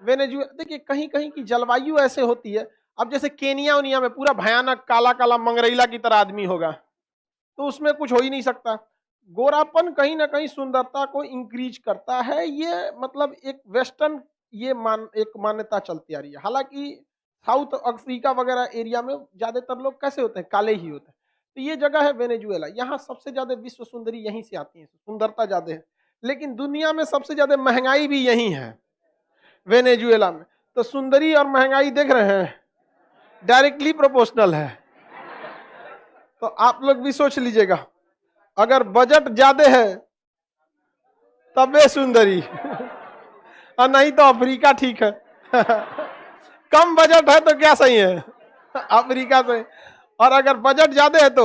Venezuela देखिए कहीं कहीं की जलवायु ऐसे होती है। अब जैसे केनिया उनिया में पूरा भयानक काला काला मंगरैला की तरह आदमी होगा, तो उसमें कुछ हो ही नहीं सकता। गोरापन कहीं ना कहीं सुंदरता को इंक्रीज करता है, ये मतलब एक वेस्टर्न ये एक मान्यता चलती आ रही है। हालांकि साउथ अफ्रीका वगैरह एरिया में ज्यादातर लोग कैसे होते हैं, काले ही होते हैं। तो ये जगह है वेनेजुएला, यहाँ सबसे ज्यादा विश्व सुंदरी यहीं से आती है, सुंदरता ज्यादा है। लेकिन दुनिया में सबसे ज्यादा महंगाई भी यहीं है, वेनेजुएला में। तो सुंदरी और महंगाई देख रहे हैं, डायरेक्टली प्रोपोर्शनल है। तो आप लोग भी सोच लीजिएगा, अगर बजट ज्यादा है तबे सुंदरी और नहीं तो अफ्रीका ठीक है। कम बजट है तो क्या सही है, अफ्रीका से। और अगर बजट ज्यादा है तो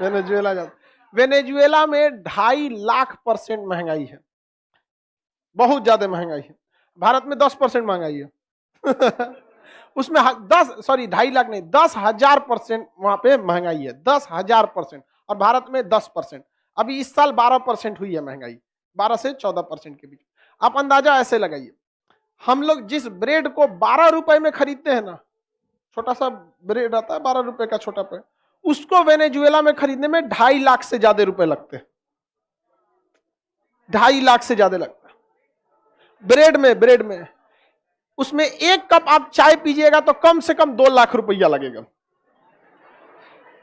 वेनेजुएला ज्यादा। वेनेजुएला में 2.5 लाख% महंगाई है, बहुत ज्यादा महंगाई है। भारत में 10% महंगाई है। उसमें 2.5 लाख नहीं, 10,000% वहां पे महंगाई है, 10,000%। और भारत में 10%। अभी इस साल 12% हुई है महंगाई, 12 से 14% के बीच। आप अंदाजा ऐसे लगाइए, हम लोग जिस ब्रेड को 12 रुपए में खरीदते हैं ना, छोटा सा ब्रेड आता है 12 रुपए का छोटा पे, उसको वेनेजुएला में खरीदने में 2.5 लाख से ज्यादा रुपए लगते हैं। 2.5 लाख से ज्यादा लगता है ब्रेड में। उसमें 1 कप आप चाय पीजिएगा तो कम से कम 2 लाख रुपया लगेगा।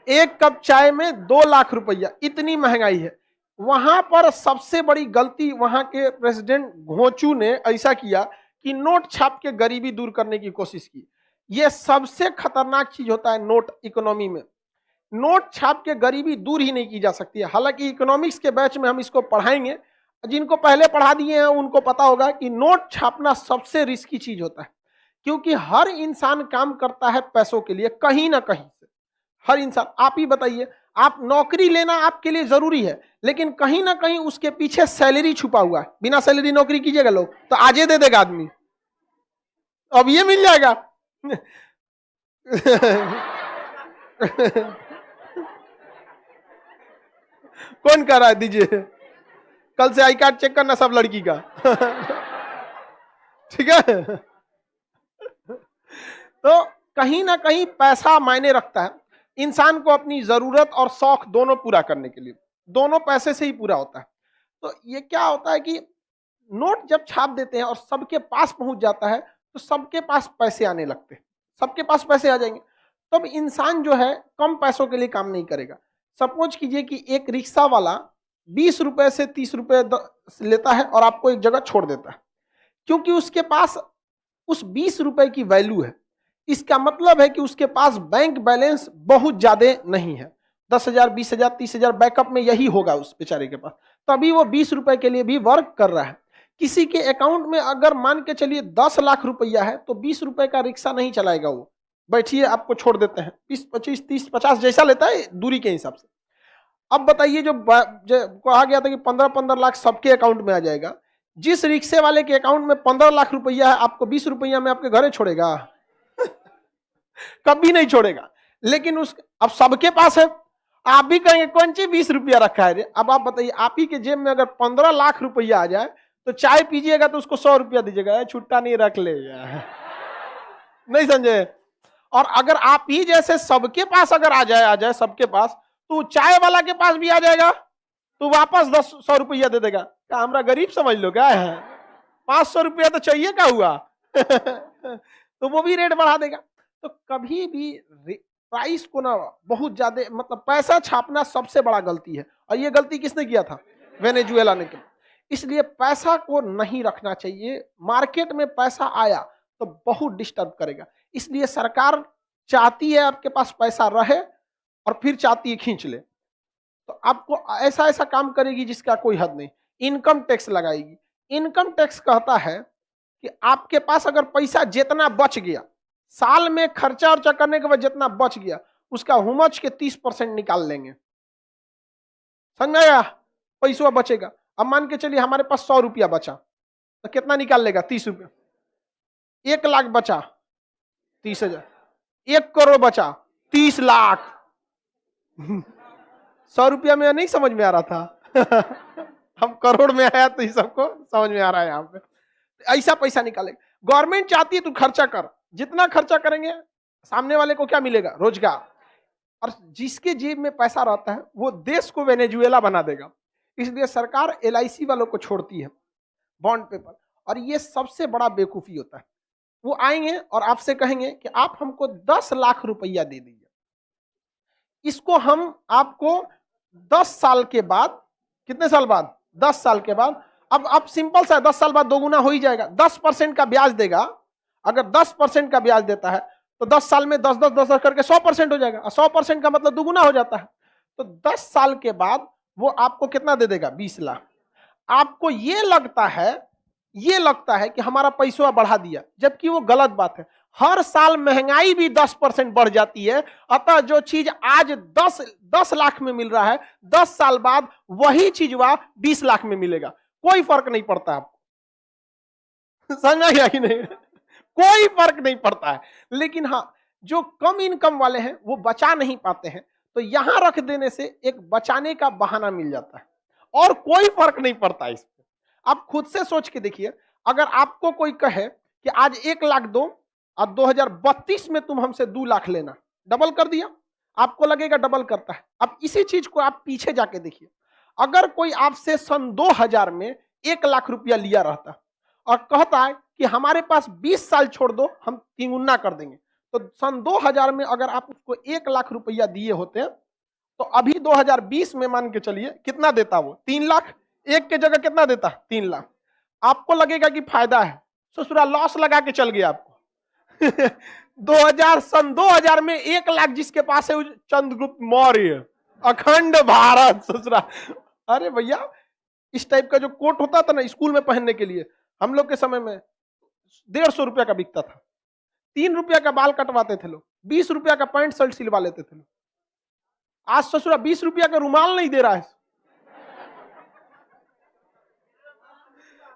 1 कप चाय में 2 लाख रुपया, इतनी महंगाई है वहां पर। सबसे बड़ी गलती वहां के प्रेसिडेंट घोचू ने ऐसा किया कि नोट छाप के गरीबी दूर करने की कोशिश की। यह सबसे खतरनाक चीज होता है नोट इकोनॉमी में। नोट छाप के गरीबी दूर ही नहीं की जा सकती है। हालांकि इकोनॉमिक्स के बैच में हम इसको पढ़ाएंगे, जिनको पहले पढ़ा दिए हैं उनको पता होगा कि नोट छापना सबसे रिस्की चीज होता है, क्योंकि हर इंसान काम करता है पैसों के लिए कहीं ना कहीं से। हर इंसान, आप ही बताइए, आप नौकरी लेना आपके लिए जरूरी है, लेकिन कहीं ना कहीं उसके पीछे सैलरी छुपा हुआ है। बिना सैलरी नौकरी कीजिएगा लोग तो आजे दे देगा आदमी, अब ये मिल जाएगा। कौन कर रहा है, दीजिए। कल से आई कार्ड चेक करना सब लड़की का। ठीक है। तो कहीं ना कहीं पैसा मायने रखता है इंसान को अपनी जरूरत और शौक दोनों पूरा करने के लिए। दोनों पैसे से ही पूरा होता है। तो ये क्या होता है कि नोट जब छाप देते हैं और सबके पास पहुंच जाता है, तो सबके पास पैसे आने लगते हैं। सबके पास पैसे आ जाएंगे, तब इंसान जो है कम पैसों के लिए काम नहीं करेगा। सपोज कीजिए कि एक रिक्शा वाला 20 रुपए से 30 रुपए लेता है और आपको एक जगह छोड़ देता है, क्योंकि उसके पास उस 20 रुपए की वैल्यू है। इसका मतलब है कि उसके पास बैंक बैलेंस बहुत ज्यादा नहीं है, 10,000, 20,000, 30,000 बैकअप में यही होगा उस बेचारे के पास, तभी वो 20 रुपए के लिए भी वर्क कर रहा है। किसी के अकाउंट में अगर मान के चलिए 10 लाख रुपया है, तो 20 रुपए का रिक्शा नहीं चलाएगा वो। बैठिए, आपको छोड़ देते हैं, 20, 25, 30, 50 जैसा लेता है दूरी के हिसाब से। अब बताइए, जो कहा गया था कि 15-15 लाख सबके अकाउंट में आ जाएगा, जिस रिक्शे वाले के अकाउंट में 15 लाख रुपया है, आपको 20 रुपया में आपके घरे छोड़ेगा? कभी नहीं छोड़ेगा। लेकिन अब सबके पास है, आप भी कहेंगे कौन सी 20 रुपया रखा है रे। अब आप बताइए, आप ही के जेब में अगर 15 लाख रुपया आ जाए, तो चाय पीजिएगा तो उसको 100 रुपया दीजिएगा, छुट्टा नहीं रख ले। नहीं समझे? और अगर आप ही जैसे सबके पास अगर आ जाए सबके पास, तो चाय वाला के पास भी आ जाएगा, तो वापस 100 रुपया दे देगा। क्या हमरा गरीब समझ लो क्या है? 500 रुपया तो चाहिए क्या हुआ? तो वो भी रेट बढ़ा देगा। तो कभी भी प्राइस को ना बहुत ज्यादा, मतलब पैसा छापना सबसे बड़ा गलती है। और ये गलती किसने किया था? वेनेजुएला ने किया। इसलिए पैसा को नहीं रखना चाहिए। मार्केट में पैसा आया तो बहुत डिस्टर्ब करेगा। इसलिए सरकार चाहती है आपके पास पैसा रहे, और फिर चाहती है खींच ले। तो आपको ऐसा ऐसा काम करेगी जिसका कोई हद नहीं। इनकम टैक्स लगाएगी। इनकम टैक्स कहता है कि आपके पास अगर पैसा जितना बच गया, साल में खर्चा वर्चा करने के बाद जितना बच गया, उसका हुमच के 30% निकाल लेंगे। समझ आया? पैसा बचेगा। अब मान के चलिए हमारे पास 100 रुपया बचा, तो कितना निकाल लेगा? 30 रुपया। 1 लाख बचा, 30,000। 1 करोड़ बचा, 30 लाख। 100 रुपया में नहीं समझ में आ रहा था। हम करोड़ में आया तो ये सबको समझ में आ रहा है यहाँ पे। ऐसा पैसा निकालेगा। गवर्नमेंट चाहती है तू खर्चा कर, जितना खर्चा करेंगे सामने वाले को क्या मिलेगा? रोजगार। और जिसके जेब में पैसा रहता है वो देश को वेनेजुएला बना देगा। इसलिए सरकार एलआईसी वालों को छोड़ती है बॉन्ड पेपर, और ये सबसे बड़ा बेवकूफी होता है। वो आएंगे और आपसे कहेंगे कि आप हमको 10 लाख रुपया दे दीजिए, इसको हम आपको 10 साल के बाद, कितने साल बाद? 10 साल के बाद, अब सिंपल सा 10 साल बाद दोगुना हो ही जाएगा। 10% का ब्याज देगा, अगर 10% का ब्याज देता है तो 10 साल में 10 करके 100% हो जाएगा, और 100% का मतलब दुगुना हो जाता है। तो 10 साल के बाद वो आपको कितना दे देगा? 20 लाख। आपको ये लगता है कि हमारा पैसा बढ़ा दिया, जबकि वो गलत बात है। हर साल महंगाई भी 10% बढ़ जाती है, अतः जो चीज आज 10 लाख में मिल रहा है, 10 साल बाद वही चीज वह 20 लाख में मिलेगा। कोई फर्क नहीं पड़ता आपको, समझ गया कि नहीं? कोई फर्क नहीं पड़ता है। लेकिन हाँ, जो कम इनकम वाले हैं वो बचा नहीं पाते हैं, तो यहां रख देने से एक बचाने का बहाना मिल जाता है, और कोई फर्क नहीं पड़ता इस पे। आप खुद से सोच के देखिए, अगर आपको कोई कहे कि आज 1 लाख दो और 2032 में तुम हमसे 2 लाख लेना, डबल कर दिया, आपको लगेगा डबल करता है। अब इसी चीज को आप पीछे जाके देखिए, अगर कोई आपसे सन 2000 में 1 लाख रुपया लिया रहता और कहता है कि हमारे पास 20 साल छोड़ दो, हम 3 गुना कर देंगे, तो सन 2000 में अगर आप उसको 1 लाख रुपया दिए होते हैं, तो अभी 2020 में मान के चलिए कितना देता वो? 3 लाख। एक के जगह कितना देता? 3 लाख। आपको लगेगा कि फायदा है, ससुरा लॉस लगा के चल गया आपको। सन 2000 में 1 लाख जिसके पास है, चंद्रगुप्त मौर्य, अखंड भारत, ससुरा। अरे भैया, इस टाइप का जो कोट होता था ना स्कूल में पहनने के लिए, हम लोग के समय में 150 रुपया का बिकता था। 3 रुपया का बाल कटवाते थे लोग, 20 रुपया का पैंट शर्ट सिलवा लेते थे लोग। आज ससुरा 20 रुपया का रुमाल नहीं दे रहा है।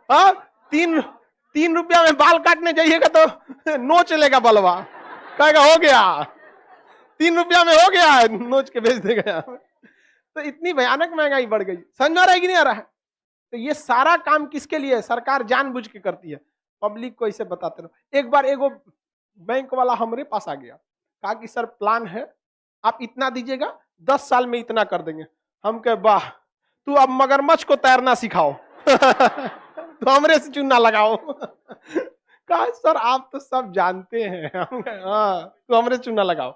हाँ, 3 रुपया में बाल काटने जाइएगा तो नोच लेगा बलवा, कहेगा हो गया, 3 रुपया में हो गया, नोच के भेज देगा। तो इतनी भयानक महंगाई बढ़ गई, समझ आ रहा है कि नहीं आ रहा है? तो ये सारा काम किसके लिए है? सरकार जानबूझ के करती है, पब्लिक को इसे बताते रहो। एक बार एगो बैंक वाला हमारे पास आ गया, कहा कि सर प्लान है, आप इतना दीजिएगा, 10 साल में इतना कर देंगे। हम कहे वाह, तू अब मगरमच्छ को तैरना सिखाओ। तो हमरे से चुनना लगाओ। कहा सर आप तो सब जानते हैं। हाँ, तो हमरे से चुनना लगाओ।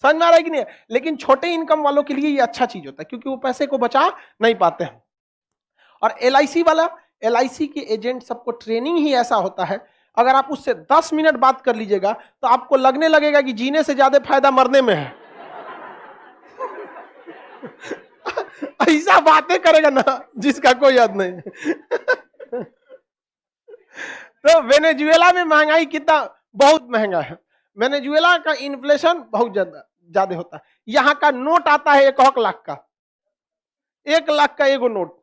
समझ में आ रहा है कि नहीं? लेकिन छोटे इनकम वालों के लिए ये अच्छा चीज होता है, क्योंकि वो पैसे को बचा नहीं पाते हैं। और एलआईसी वाला, एलआईसी के एजेंट सबको ट्रेनिंग ही ऐसा होता है, अगर आप उससे 10 मिनट बात कर लीजिएगा तो आपको लगने लगेगा कि जीने से ज्यादा फायदा मरने में है। ऐसा बातें करेगा ना जिसका कोई याद नहीं। तो वेनेजुएला में महंगाई कितना, बहुत महंगा है। वेनेजुएला का इन्फ्लेशन बहुत ज्यादा होता है। यहाँ का नोट आता है 1 लाख का, 1 लाख का एगो नोट,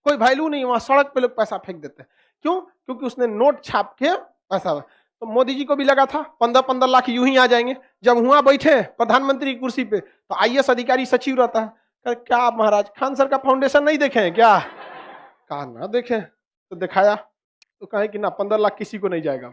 कोई वैल्यू नहीं। वहां सड़क पे लोग पैसा फेंक देते हैं। क्यों? क्योंकि उसने नोट छाप के पैसा। तो मोदी जी को भी लगा था 15-15 लाख यूं ही आ जाएंगे। जब हुआ बैठे प्रधानमंत्री की कुर्सी पे, तो आईएएस अधिकारी सचिव रहता है, क्या महाराज खान सर का फाउंडेशन नहीं देखे हैं क्या? कहा ना देखे, तो दिखाया, तो कहे कि ना 15 लाख किसी को नहीं जाएगा।